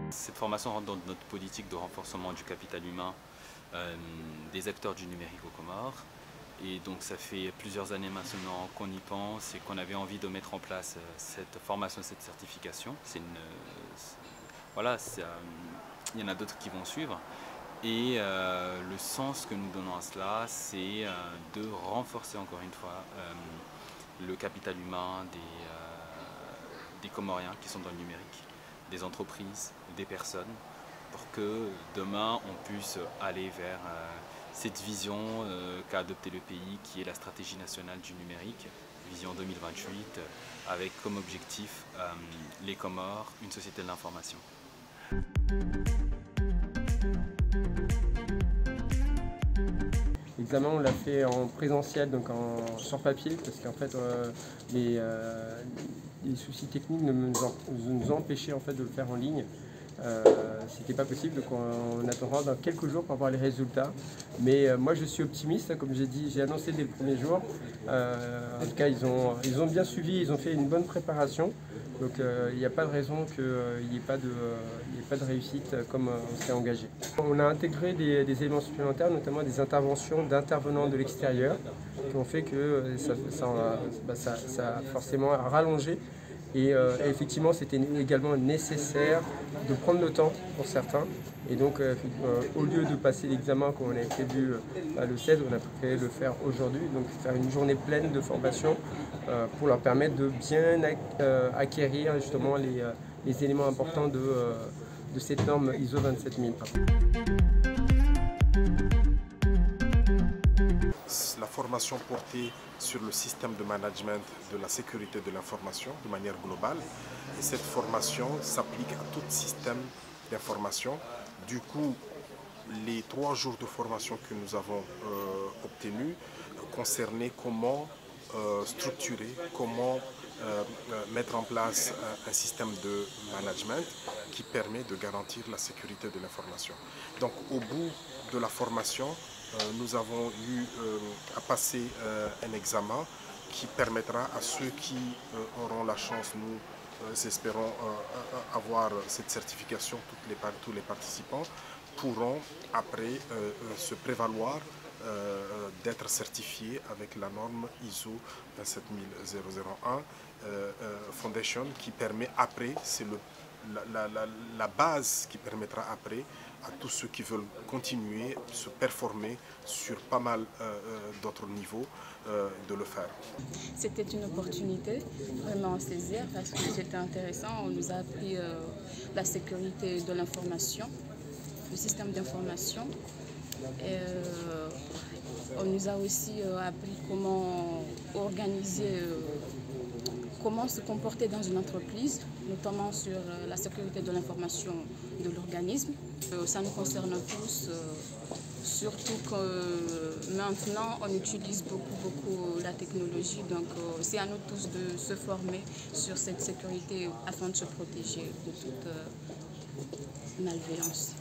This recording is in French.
Cette formation rentre dans notre politique de renforcement du capital humain des acteurs du numérique aux Comores. Et donc ça fait plusieurs années maintenant qu'on y pense et qu'on avait envie de mettre en place cette formation, cette certification. Voilà, il y en a d'autres qui vont suivre. Et le sens que nous donnons à cela, c'est de renforcer encore une fois le capital humain des Comoriens qui sont dans le numérique, des entreprises, des personnes, pour que demain on puisse aller vers cette vision qu'a adopté le pays, qui est la stratégie nationale du numérique, vision 2028, avec comme objectif les Comores, une société de l'information. L'examen, on l'a fait en présentiel, donc sur papier, parce qu'en fait, les soucis techniques nous empêchaient en fait, de le faire en ligne. C'était pas possible, donc on attendra dans quelques jours pour avoir les résultats. Mais moi je suis optimiste, comme j'ai dit, j'ai annoncé dès le premier jour. En tout cas, ils ont bien suivi, ils ont fait une bonne préparation. Donc il n'y a pas de raison qu'il n'y ait pas de réussite comme on s'est engagé. On a intégré des éléments supplémentaires, notamment des interventions d'intervenants de l'extérieur, qui ont fait que ça a forcément rallongé. Et effectivement, c'était également nécessaire de prendre le temps pour certains. Et donc, au lieu de passer l'examen comme on avait prévu le 16, on a préféré le faire aujourd'hui. Donc, faire une journée pleine de formation pour leur permettre de bien acquérir justement les éléments importants de cette norme ISO 27001. La formation portée sur le système de management de la sécurité de l'information de manière globale. Et cette formation s'applique à tout système d'information. Du coup, les 3 jours de formation que nous avons obtenus concernaient comment structurer, comment mettre en place un système de management qui permet de garantir la sécurité de l'information. Donc au bout de la formation, nous avons eu à passer un examen qui permettra à ceux qui auront la chance, nous espérons avoir cette certification, tous les participants pourront après se prévaloir d'être certifiés avec la norme ISO 27001 Foundation qui permet après, c'est la base qui permettra après à tous ceux qui veulent continuer, se performer sur pas mal d'autres niveaux, de le faire. C'était une opportunité vraiment à saisir parce que c'était intéressant. On nous a appris la sécurité de l'information, le système d'information. On nous a aussi appris comment organiser, comment se comporter dans une entreprise, notamment sur la sécurité de l'information de l'organisme. Ça nous concerne tous, surtout que maintenant on utilise beaucoup la technologie, donc c'est à nous tous de se former sur cette sécurité afin de se protéger de toute malveillance.